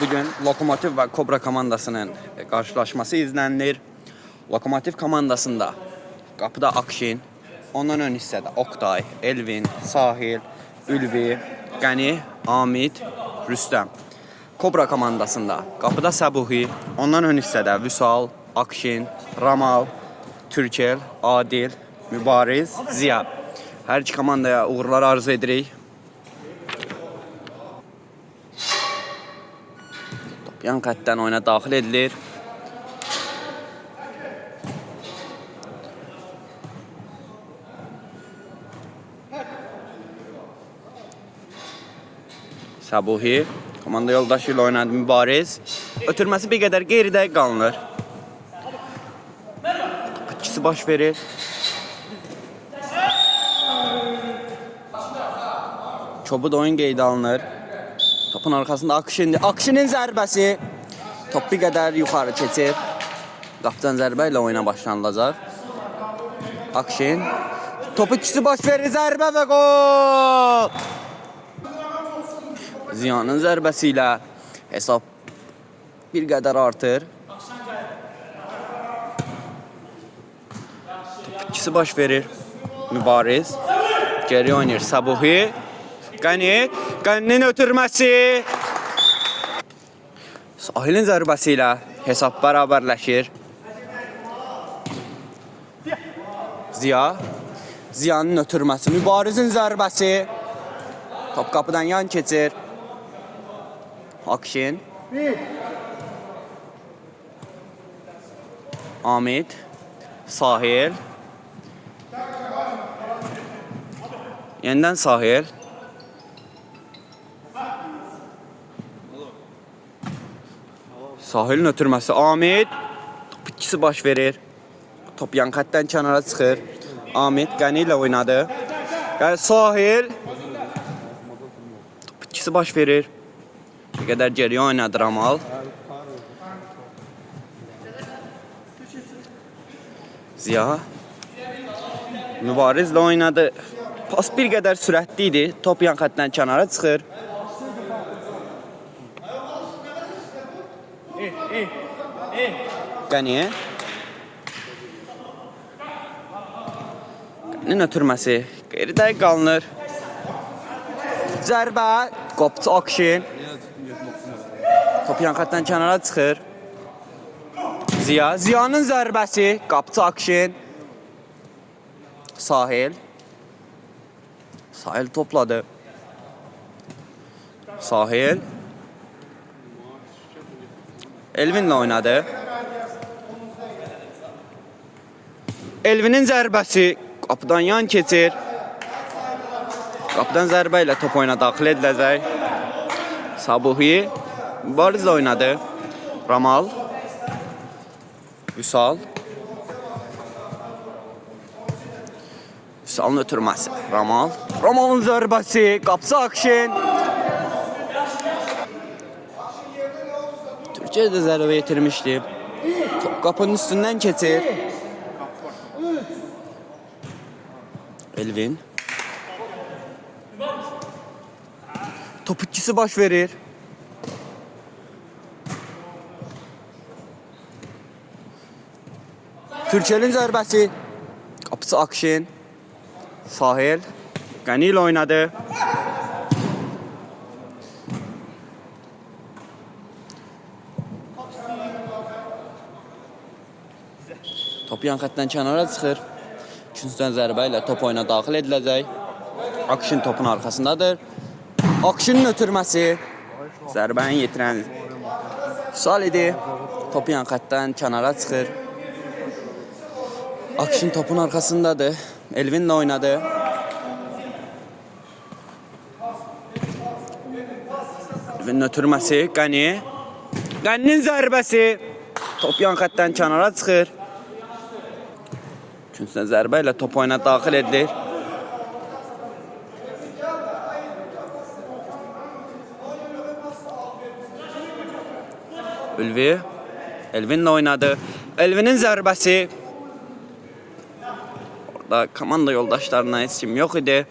Bugün Lokomotiv ve Kobra komandasının karşılaşması izlenilir. Lokomotiv komandasında qapıda Akşin, ondan ön hissədə Oktay, Elvin, Sahil, Ülvi, Qəni, Amid, Rüstəm. Kobra komandasında qapıda Səbuhi, ondan ön hissədə Vüsal, Akşin, Ramal, Türkel, Adil, Mübariz, Ziya. Hər iki komandaya uğurlar arzu edirik. Top yan xəttdən oyuna daxil edilir. Səbuhi komanda yoldaşı ilə oynadı Mübariz. Ötürməsi bir qədər geridə qalınır. İkisi baş verir. Çobud oyun qeydə alınır. Topun arkasında Akşin'dir. Akşin'in zərbəsi. Top bir qədər yuxarı keçir. Qapıdan zərbə ilə oyuna başlanılacaq. Akşin. Topu ikisi baş verir. Zərbə və gol. Ziyanın zərbəsi ilə hesab bir qədər artır. Top ikisi baş verir. Mübariz. Geri oynayır. Səbuhi. Qəni. Qəninin ötürməsi. Sahilin zərbəsi ilə hesab bərabərləşir. Ziya. Ziyanın ötürməsi. Mübarizin zərbəsi. Top qapıdan yan keçir. Akşin. Amid. Sahil. Yenidən Sahil. Sahilin ötürməsi Amid. Top ikisi baş verir. Top yan xəttdən kənara çıxır. Amid Qəni ilə oynadı. Sahil. Top ikisi baş verir. Bir qədər geriyə oynadı Ramal. Ziya. Mübarizlə oynadı. Pas bir qədər sürətli idi. Top yan xəttdən kənara çıxır. Qəni. Qəninin ötürməsi geridə qalınır. Zərbə. Qopçu Akşin. Top yan xəttdən kənara çıxır. Ziya. Ziyanın zərbəsi. Qapçı Akşin. Sahil. Sahil topladı. Sahil. Elvinlə oynadı. Elvinin zərbəsi qapıdan yan keçir. Qapıdan zərbə ilə top oyuna daxil ediləcək. Səbuhi Mübarizlə oynadı. Ramal. Vüsal. Vüsalın ötürməsi. Ramal. Ramalın zərbəsi. Qapısı Akşin. Türkiyə də zərbə yetirmişdi. Top qapının üstündən keçir. Elvin. Top ikisi baş verir. Türkel'in zərbəsi. Qapısı Akşin. Sahil. Qəni ilə oynadı. Top yan xəttdən kənara çıxır. İkinciden zərbə ilə top oyuna daxil ediləcək. Akşin topun arxasındadır. Akşinin ötürməsi. Zərbəni yetirən Vüsal idi. Top yan xəttdən kənara çıxır. Akşin topun arxasındadır. Elvinlə oynadı. Elvinin ötürməsi. Qəni. Qəninin zərbəsi. Top yan xəttdən kənara çıxır. Üçüncüdən zərbə ilə top oyuna daxil edilir. Ülvi. Elvinlə oynadı. Elvinin zərbəsi. Orada komanda yoldaşlarına heç kim yox idi.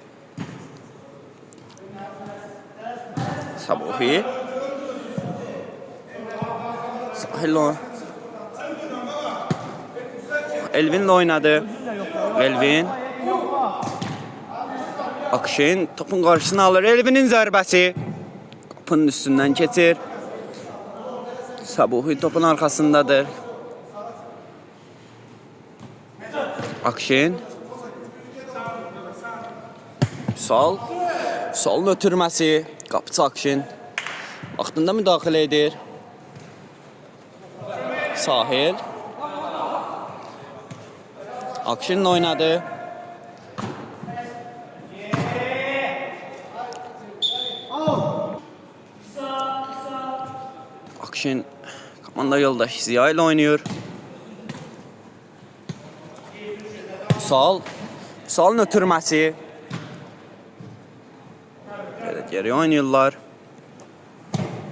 Səbuhi. Sahil Elvin'le oynadı. Elvin. Akşin topun karşısına alır. Elvin'in zərbəsi. Kapının üstünden keçir. Sabuhi topun arkasındadır. Akşin. Salın ötürməsi. Qapıcı Akşin. Vaxtında müdaxilə edir. Sahil. Akşin'le oynadı. Akşin komanda yoldaşı Ziya ile oynuyor. Salın ötürməsi. Geri oynuyorlar.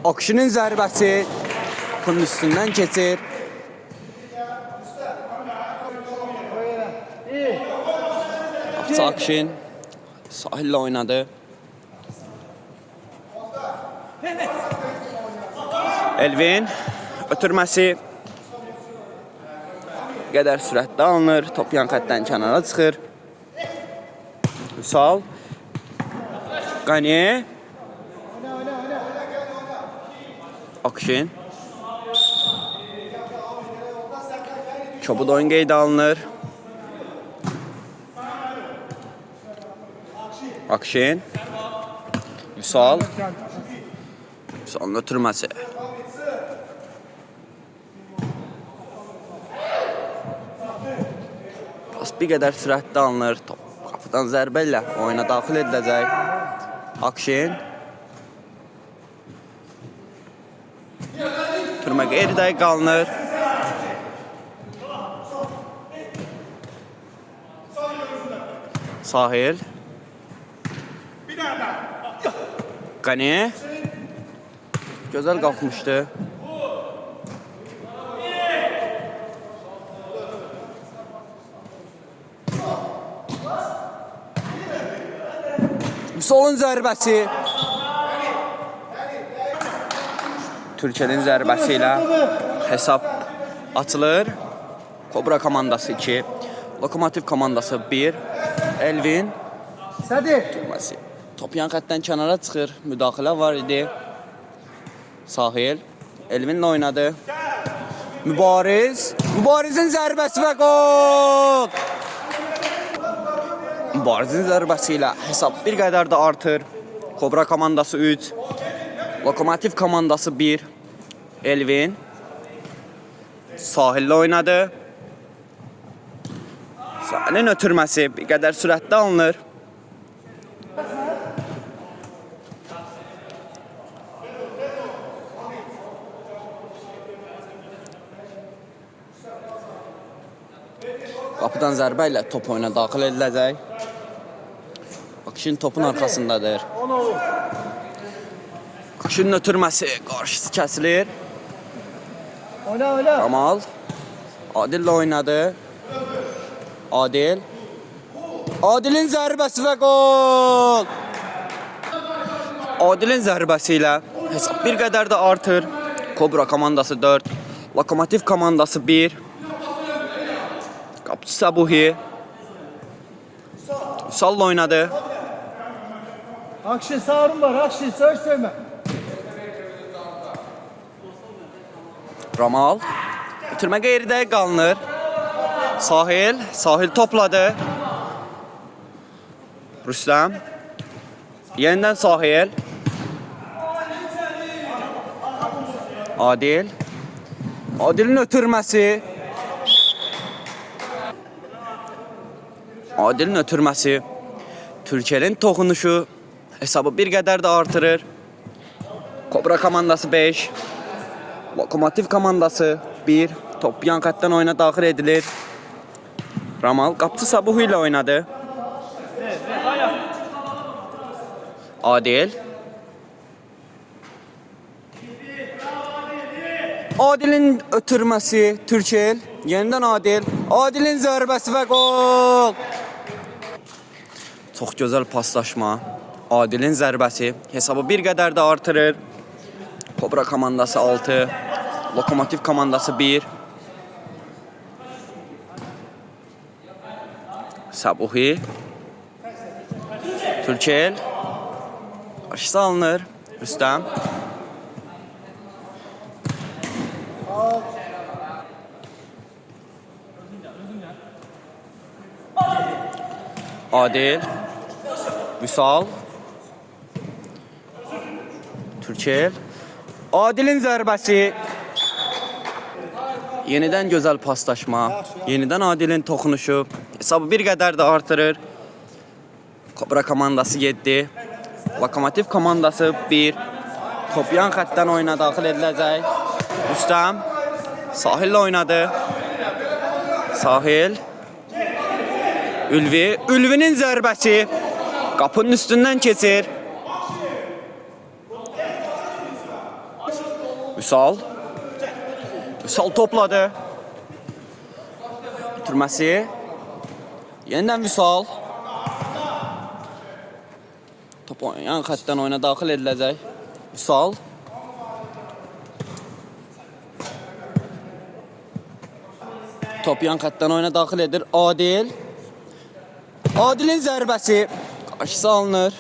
Akşin'in zərbəsi. Kapının üstünden keçir. Kapıcı Akşin. Sahil'le oynadı. Elvin ötürməsi. Qədər sürətdə alınır. Top yan xəttdən kənara çıxır. Üsal. Qani. Akşin. Çobud oyun qeydə alınır. Akşin. Üsal. Üsalın ötürməsi. Pas bir qədər sürətdə alınır. Top qapıdan zərbə ilə oyuna daxil ediləcək. Akşin. Türmə qeyridə qalınır. Sahil. Qani. Gözəl qalxmışdı. Solun zərbəsi. Türkiyənin zərbəsi ilə hesab açılır. Kobra komandası 2, Lokomotiv komandası 1. Elvin. Tutması. Top yan xəttdən kənara çıxır. Müdaxilə var idi. Sahil. Elvin'le oynadı. Mübariz'in zərbəsi və gol. Mübariz'in zərbəsiyle hesab bir qədər də artır. Kobra komandası 3, Lokomotiv komandası 1. Elvin. Sahil'le oynadı. Sahil'in ötürməsi bir qədər sürətdə alınır. Qapıdan zərbə ilə top oyuna daxil ediləcək. Akşin topun arkasındadır. Akşinin ötürməsi qarşısı kəsilir. Kamal. Adil'le oynadı. Adil'in zərbəsi və gol. Adil'in zərbəsi ilə hesab bir qədər də artır. Kobra komandası 4, Lokomotiv komandası 1. Qapıcı Sabuhi. Üsal'la oynadı. Akşin sağırım var. Akşin söyleme. Ramal. Bitirmə qeyridə qalınır. Sahil topladı. Rüstem. Yeniden Sahil. Adil'in ötürməsi. Adil'in ötürməsi. Türkiyənin toxunuşu hesabı bir qədər də artırır. Kobra komandası 5. Lokomotiv komandası 1. Top yan xəttdən oyuna daxil edilir. Ramal qapıcı Sabuhi ilə oynadı. Adil'in ötürməsi Türkiyel. Yeniden Adil'in zərbəsi və gol. Çox gözəl paslaşma. Adil'in zərbəsi hesabı bir qədər də artırır. Kobra komandası 6, Lokomotiv komandası 1. Sabuhi. Türkel. Qarşısı alınır. Rüstəm. Adil. Vüsal. Türkel. Adilin zərbəsi. Yenidən gözəl paslaşma. Yenidən Adilin toxunuşu. Hesabı bir qədər də artırır. Kobra komandası 7. Lokomotiv komandası 1. Top yan xəttdən oyuna daxil ediləcək. Rüstəm. Sahillə oynadı. Sahil. Ülvi. Ülvinin zərbəsi. Qapının üstündən keçir. Vüsal. Vüsal topladı. Bitirməsi. Yenidən Vüsal. Top yan xəttdən oyuna daxil ediləcək. Vüsal. Top yan xəttdən oyuna daxil edir. Adil. Adilin zərbəsi. Qarşısı alınır.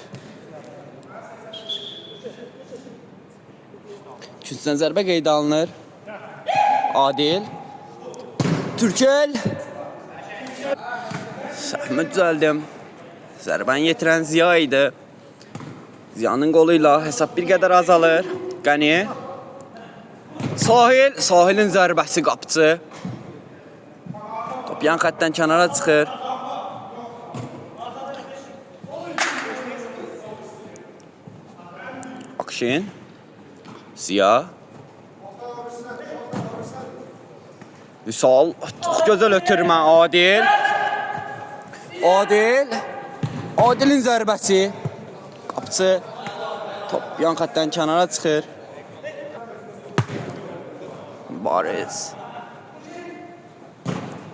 Üçüncüdən zərbə qeydə alınır. Adil. Türkel. Səhmi düzəldim. Zərbəni yetirən Ziya idi. Ziyanın qoluyla hesab bir qədər azalır. Qəni. Sahil. Sahilin zərbəsi qapıcı. Top yan xəttdən kənara çıxır. Akşin. Ziya. Vüsal. Çox gözəl ötürmə. Adil. Adil. Adilin zərbəsi. Qapıcı. Top yan xəttdən kənara çıxır. Bariz.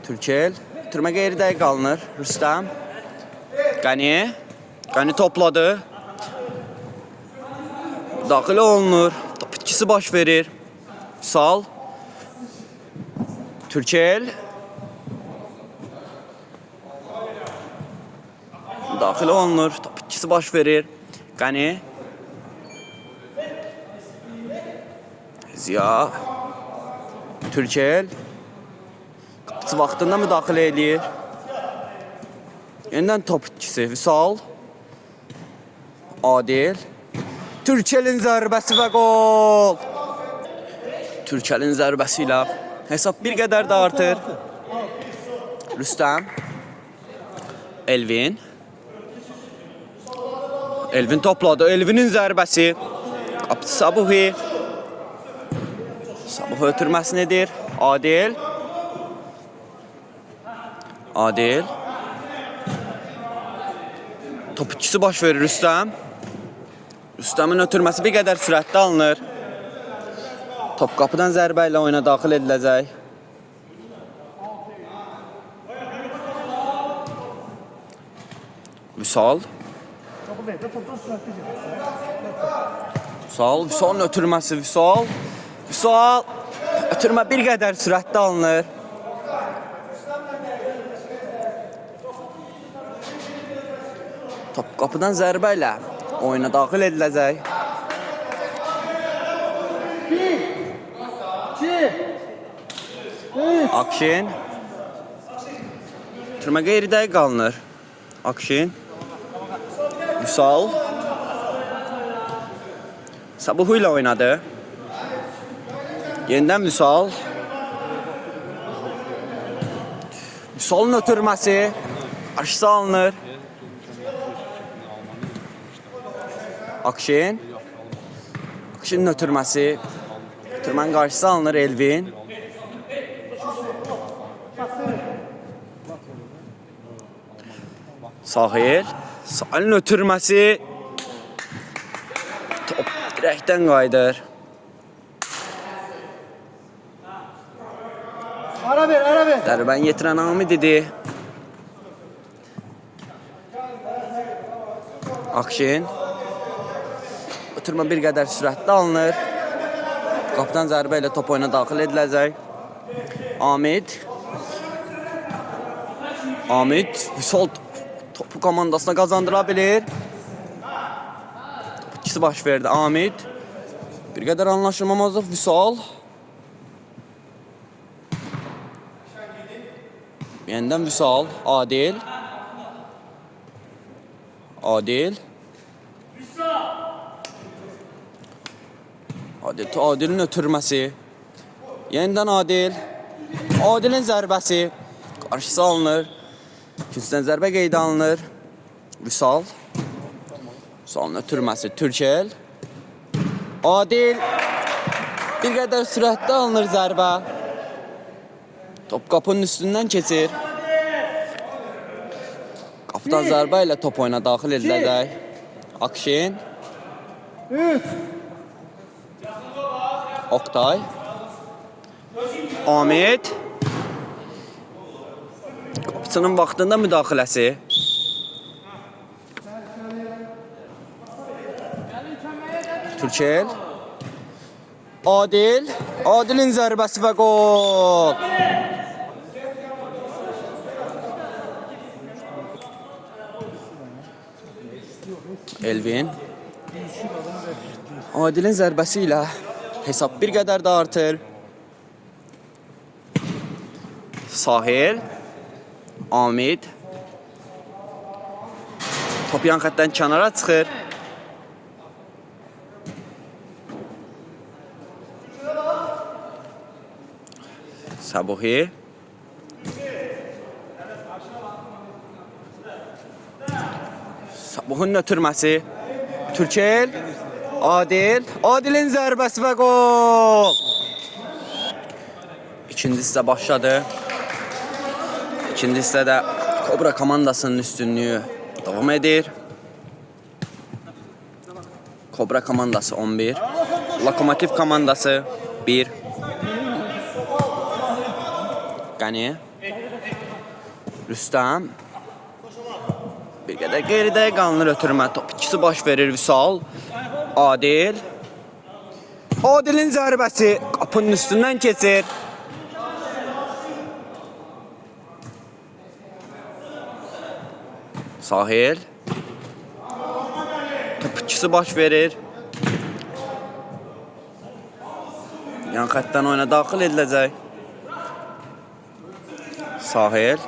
Türkel. Bitirmə qeyri dəqiq alınır. Rüstəm. Qəni. Qəni topladı. Daxil olunur. Top itkisi baş verir. Vüsal. Türkel. Daxil olunur. Top itkisi baş verir. Qəni. Ziya. Türkel. Qapıcı vaxtında müdaxilə eləyir. Yenidən top itkisi. Vüsal. Adil. Türkelin zərbəsi və qol. Türkelin zərbəsi ilə hesab bir qədər də artır. Rüstəm. Elvin. Elvin topladı. Elvinin zərbəsi. Qapıcı Sabuhi. Sabuhi ötürməsini edir. Adil. Adil. Top ikisi baş verir Rüstəm. Rüstəmin ötürməsi bir qədər sürətli alınır. Top qapıdan zərbə ilə oyuna daxil ediləcək. Vüsal. Vüsalın ötürməsi. Vüsal. Ötürmə bir qədər sürətli alınır. Top qapıdan zərbə ilə oyuna daxil ediləcək. 1, 2, 3. Akşin. Ötürmə qeyri dəqiq alınır. Akşin. Vüsal. Sabuhu ilə oynadı. Yenidən Vüsal. Vüsalın ötürməsi. Qarşısı alınır. Akşin. Akşinin ötürməsi. Ötürmənin qarşısı alınır Elvin. Sahil. Sahilin ötürməsi. Top dirəkdən qayıdır. Ara ver. Dərbəni yetirən Hamid idi. Akşin. Ötürmə bir qədər sürətli alınır. Qapıdan zərbə ilə top oyuna daxil ediləcək. Amid. Amid Vüsal topu komandasına qazandıra bilir. Top ikisi baş verdi. Amid. Bir qədər anlaşılmamazlıq Vüsal. Yeniden Vüsal. Adil. Adil. Adil'in ötürməsi. Yeniden Adil. Adil'in zərbəsi. Qarşısı alınır. İkincisindən zərbə qeydə alınır. Vüsal. Vüsalın ötürməsi. Türkel. Adil. Bir qədər sürətli alınır zərbə. Top qapının üstündən keçir. Qapıdan zərbə ilə top oyuna daxil ediləcək. Akşin. 3. Oktay. Amid. Qapıçının vaxtında müdaxiləsi. Türkel. Adil. Adil'in zərbəsi və gol. Elvin. Adil'in zərbəsi ilə hesab bir qədər də artır. Sahil. Amid. Top yan xətdən kənara çıxır. Sabuhi. Sabuhun ötürməsi. Türkel. Adil. Adil'in zərbəsi və gol. İkinci hissə başladı. İkinci hissədə Kobra komandasının üstünlüyü davam edir. Kobra komandası 11. Lokomotiv komandası 1. Qani. Rüstəm. Bir qədər geridə qalınır ötürmə. Top ikisi baş verir Vüsal. Adil. Adil'in zərbəsi qapının üstündən keçir. Sahil. Top ikisi baş verir. Yan xətdən oyuna daxil ediləcək. Sahil.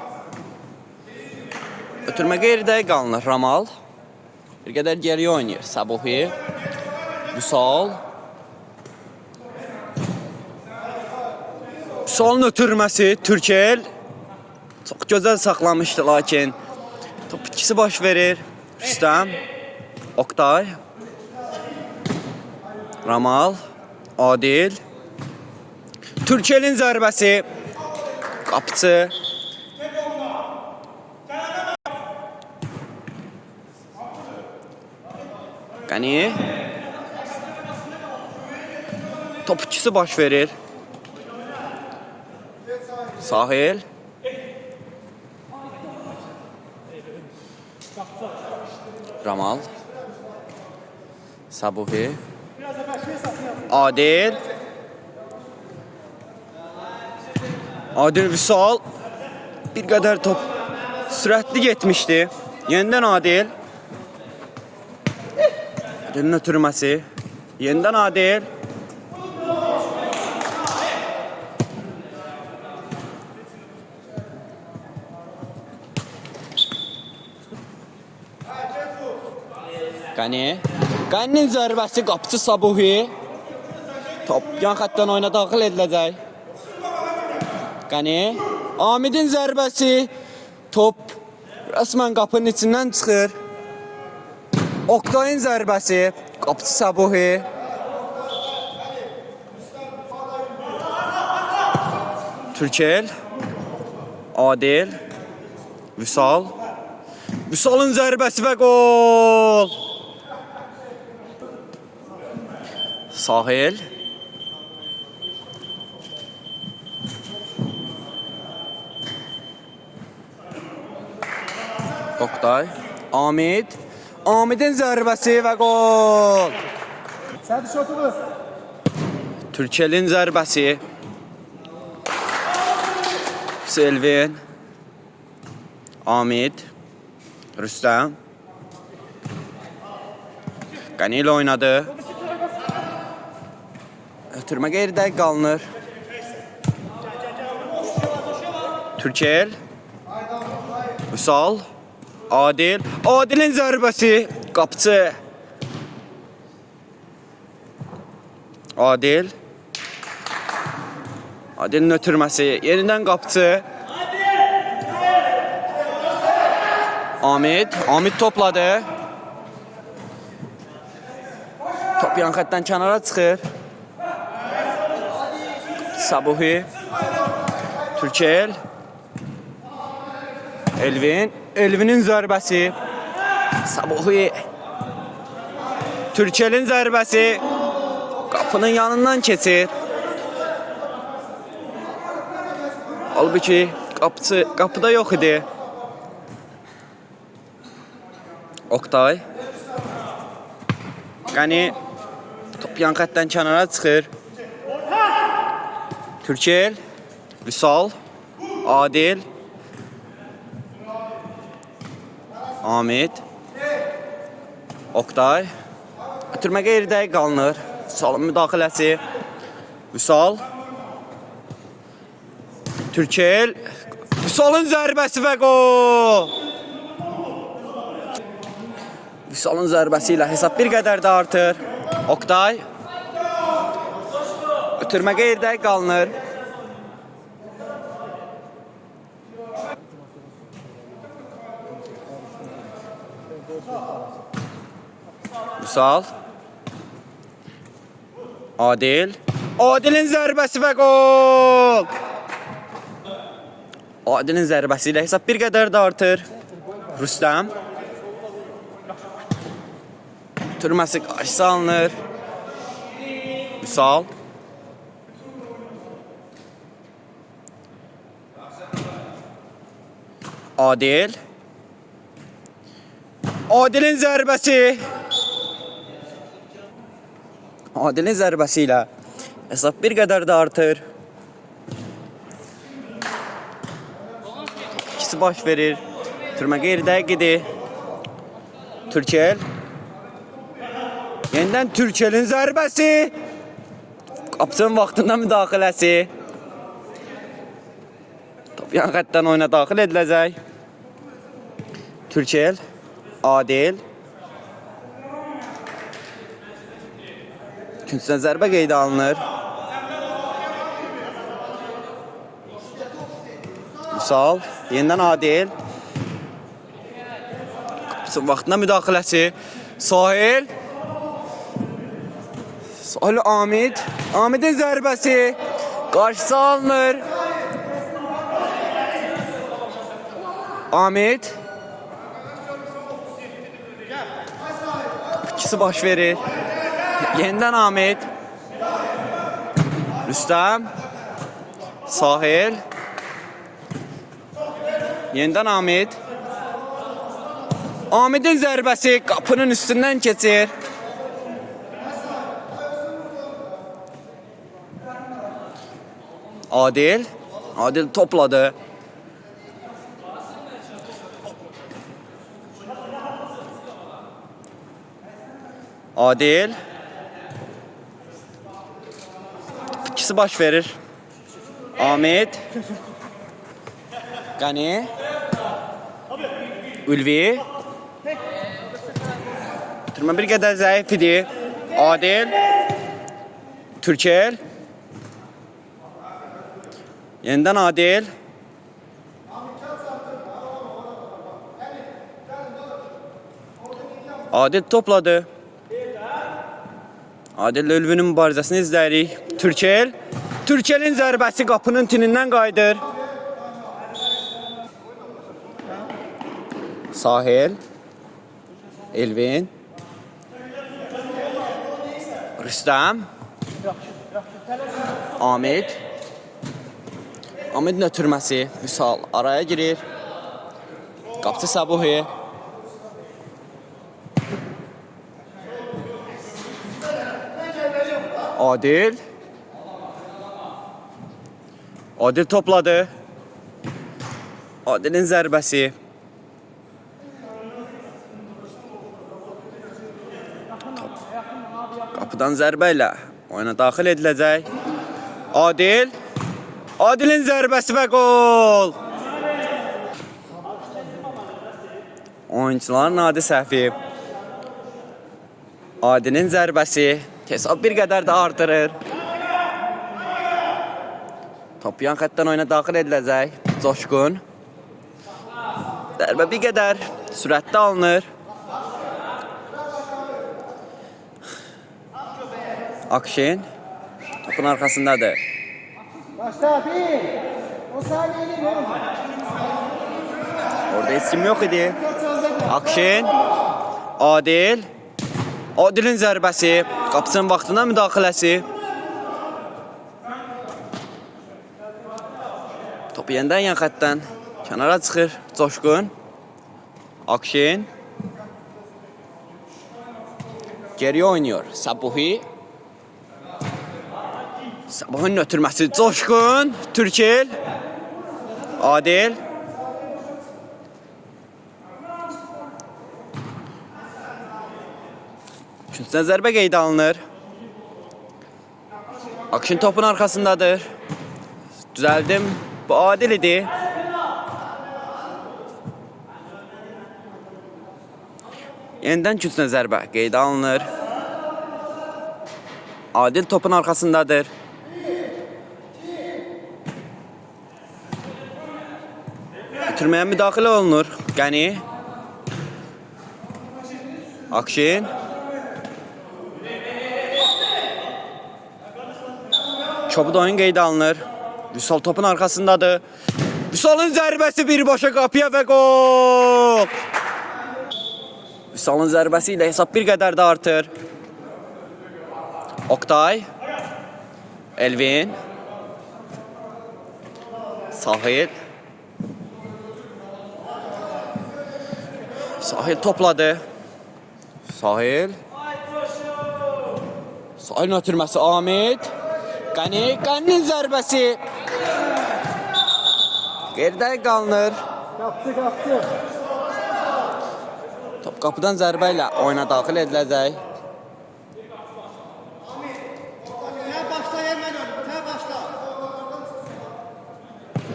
Ötürmə qeyridə qalınır Ramal. Bir qədər geriyə oynayır Sabuhi. Vüsal. Vüsalın ötürməsi Türkel. Çox gözəl saxlamışdı lakin top ikisi baş verir. Rüstəm. Oktay. Ramal. Adil. Türkel'in zərbəsi. Qapıçı. Qani. Top ikisi baş verir. Sahil. Ramal. Sabuhi. Adil. Adil Vüsal. Bir qədər top sürətli getmişdi. Yeniden Adil. Adil'in ötürməsi. Yeniden Adil. Qani. Qani'nin zərbəsi qapıçı Sabuhi. Top yan xətdən oyuna daxil ediləcək. Qani. Amid'in zərbəsi. Top resmen qapının içindən çıxır. Oktay'ın zərbəsi. Qapıçı Sabuhi. Türkel. Adil. Vüsal. Vüsal'ın zərbəsi və gol. Sahil. Oktay. Amid. Amid'in zərbəsi və gol. Sədi şotu vur. Türkelin zərbəsi. Elvin. Amid. Rüstəm. Qəni ilə oynadı. Ötürmə qeyridə qalınır. Türkel. Vüsal. Adil. Adilin zərbəsi. Qapçı. Adil. Adilin ötürməsi. Yenidən qapçı. Amid. Amid topladı. Top yan xəttdən kənara çıxır. Sabuhi. Türkel. Elvin. Elvinin zərbəsi. Sabuhi. Türkelin zərbəsi. Qapının yanından keçir. Halbuki qapıda yox idi. Oktay. Qəni top yan xəttdən kənara çıxır. Türkel. Vüsal. Adil. Amid. Oktay. Ötürmə qeyridə qalınır. Vüsalın müdaxiləsi. Vüsal. Türkel. Vüsalın zərbəsi və qol. Vüsalın zərbəsi ilə hesab bir qədər də artır. Oktay. Ötürmə qeyridə qalınır. Vüsal. Adil. Adilin zərbəsi və qol. Adilin zərbəsi ilə hesab bir qədər də artır. Rüstəm. Ötürməsi qarşısı alınır. Vüsal. Adil. Adilin zərbəsi. Adilin zərbəsi ilə hesab bir qədər də artır. İkisi baş verir. Ötürmə qeyridə gedir. Türkel. Yenidən Türkelin zərbəsi. Qapçının vaxtında müdaxiləsi. Top yan xəttdən oyuna daxil ediləcək. Türkel. Adil. İkincisindən zərbə qeydə alınır. Vüsal. Yenidən Adil. Qapçının vaxtında müdaxiləsi. Sahil. Sahil Amid. Amidin zərbəsi. Qarşısı alınır. Amid. İkisi baş verir. Yenidən Amid. Rüstəm. Sahil. Yenidən Amid. Amidin zərbəsi qapının üstündən keçir. Adil. Adil topladı. Adil. İkisi baş verir. Amid. Qəni. Ülvi. Ötürmə bir qədər zəif idi. Adil. Türkel. Yenidən Adil. Adil topladı. Adil ilə Ülvünün mübarizəsini izləyirik. Türkel. Türkelin zərbəsi qapının tinindən qayıdır. Sahil. Elvin. Rüstəm. Amid. Amidin ötürməsi. Vüsal araya girir. Qapçı Sabuhi. Adil. Adil topladı. Adil'in zərbəsi. Qapıdan zərbə ilə oyuna daxil ediləcək. Adil. Adil'in zərbəsi və gol. Oyuncuların adi səhvi. Adil'in zərbəsi hesab bir qədər də artırır. Top yan xəttdən oyuna daxil ediləcək. Coşqun. Zərbə bir qədər sürətli alınır. Akşin topun arkasındadır. Başla bir. O saniyeyi verin. Orada isim yok idi. Akşin. Adil. Adil'in zərbəsi. Qapısının vaxtına müdaxiləsi. Top yenidən yan xəttdən kənara çıxır. Coşqun. Akşin. Geriyə oynuyor. Sabuhi. Sabuhin ötürməsi. Coşqun. Türkil. Adil. Üçüncüdən zərbə qeydə alınır. Akşin topun arkasındadır. Düzəldim. Bu Adil idi. Yenidən üçüncüdən zərbə qeydə alınır. Adil topun arkasındadır. Bitirməyə müdaxilə olunur. Qəni. Akşin. Çobud oyun qeydə alınır. Vüsal topun arkasındadır. Vüsal'ın zərbəsi birbaşa qapıya və gol. Vüsal'ın zərbəsi ilə hesab bir qədər də artır. Oktay. Elvin. Sahil. Sahil topladı. Sahil. Sahilin ötürməsi Ahmet. Qəni'nin zərbəsi. Geridə qalınır. Kaptı. Top qapıdan zərbə ilə oyuna daxil ediləcək.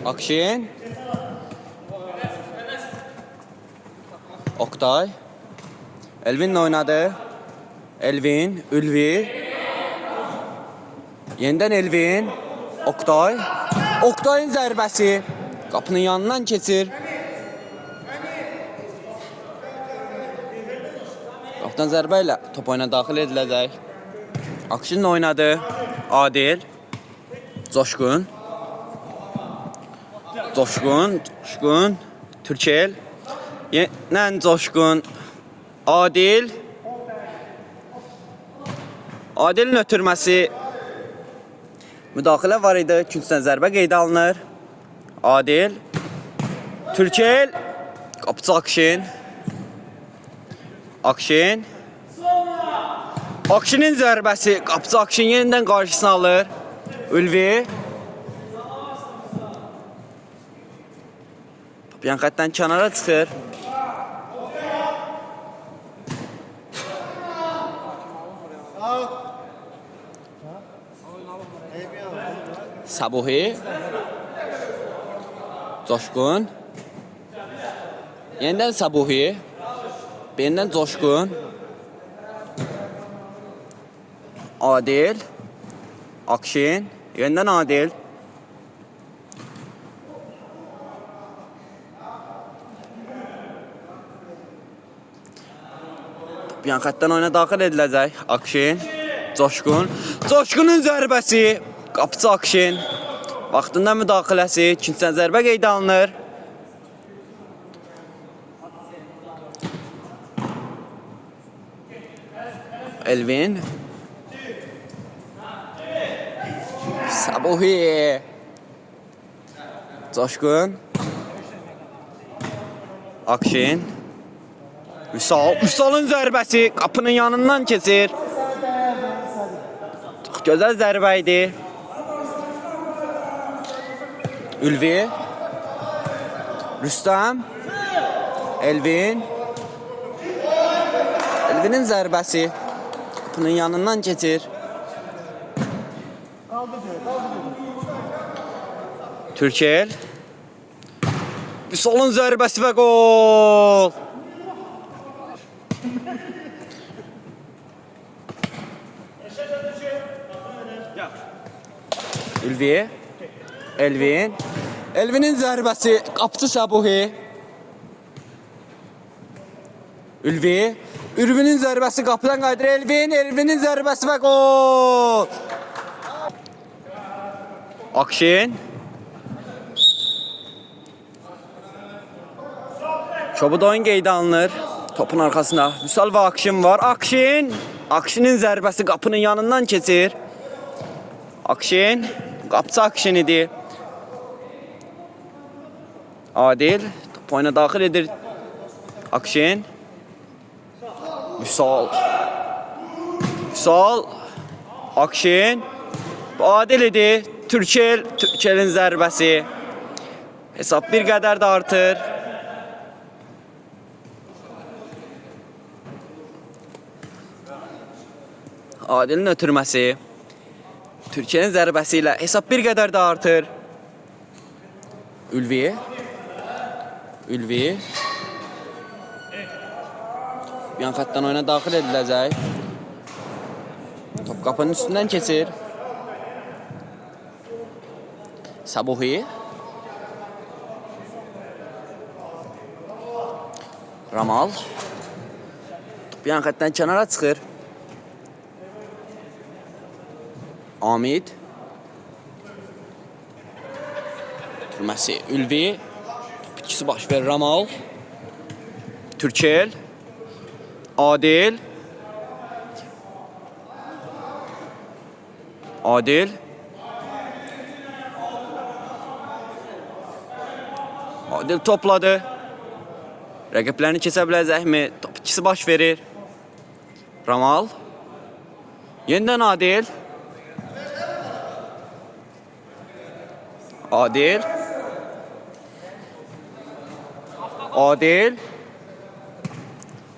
Akşin. Oktay. Elvin'le oynadı. Elvin, Ülvi. Yenidən Elvin. Oktay. Oktay'ın zərbəsi. Qapının yanından keçir. Qapıdan zərbə ilə top oyuna daxil ediləcək. Akşin'le oynadı. Adil. Coşqun. Türkel. Yenən Coşqun. Adil. Adil'in ötürməsi. Müdaxilə var idi. Üçüncüdən zərbə qeydə alınır. Adil. Türkel. Qapıcı Akşin. Akşin. Akşin'in zərbəsi. Qapıcı Akşin yenidən qarşısını alır. Ülvi. Top yan xəttdən kənara çıxır. Sabuhi. Coşqun. Yenidən Sabuhi. Yenidən Coşqun. Adil. Akşin. Yenidən Adil. Yan xəttdən oyuna daxil ediləcək. Akşin. Coşqun. Coşqunun zərbəsi. Qapıcı Akşin. Vaxtında müdaxiləsi. İkinciden zərbə qeydə alınır. Elvin. Sabuhi. Coşqun. Akşin. Vüsal'ın zərbəsi qapının yanından keçir. Çox gözəl zərbə idi. Ülvi. Rüstəm. Elvin. Elvinin zərbəsi. Qapının yanından keçir. Türkel. Vüsalın zərbəsi və gol. Ülvi. Elvin. Elvinin zərbəsi. Qapıcı Səbuhi. Ülvi. Ülvinin zərbəsi qapıdan qaydır. Elvin. Elvinin zərbəsi və gol. Akşin. Çobud oyun qeydə alınır. Topun arxasında Vüsal və Akşin var. Akşin. Akşinin zərbəsi qapının yanından keçir. Akşin. Qapıcı Akşin idi. Adil. Top oyuna daxil edir. Akşin. Vüsal. Vüsal. Akşin. Adil idi. Türkel. Türkelin zərbəsi. Hesab bir qədər də artır. Adilin ötürməsi. Türkiye'nin zərbəsiyle hesap bir qədər də artır. Ülvi. Ülvi. Bir an xətdən oyuna daxil ediləcək. Top qapının üstündən keçir. Səbuhi. Ramal. Top bir an xətdən kənara çıxır. Amid. Türməsi Ülvi. Top ikisi baş verir Ramal. Türkel. Adil. Adil. Adil topladı. Rəqiblərini keçə biləcəkmi? Top ikisi baş verir. Ramal. Yenidən Adil. Adil. Adil.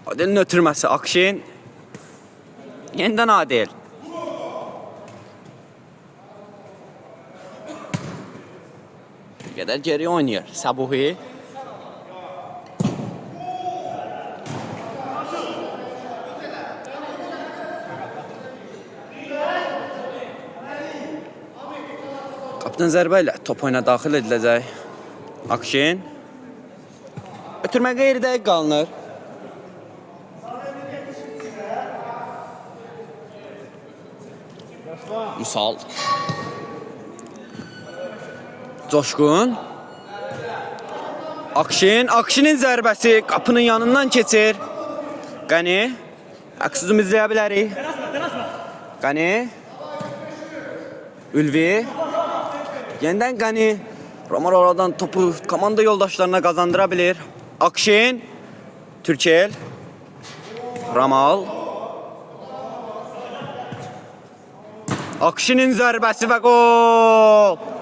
Adil'in ötürməsi Akşin. Yenidən Adil. Bir qədər geri oynayır Səbuhi. Qapıdan zərbə ilə top oyuna daxil ediləcək. Akşin. Ötürmə qeyri dəqiq qalınır. Vüsal. Coşqun. Akşin. Akşinin zərbəsi qapının yanından keçir. Qəni. Əksizim izləyə bilərik. Qəni. Ülvi. Yenidən Qəni. Romar oradan topu komanda yoldaşlarına qazandıra bilir. Akşin. Türkel. Ramal. Akşinin zərbəsi və gol.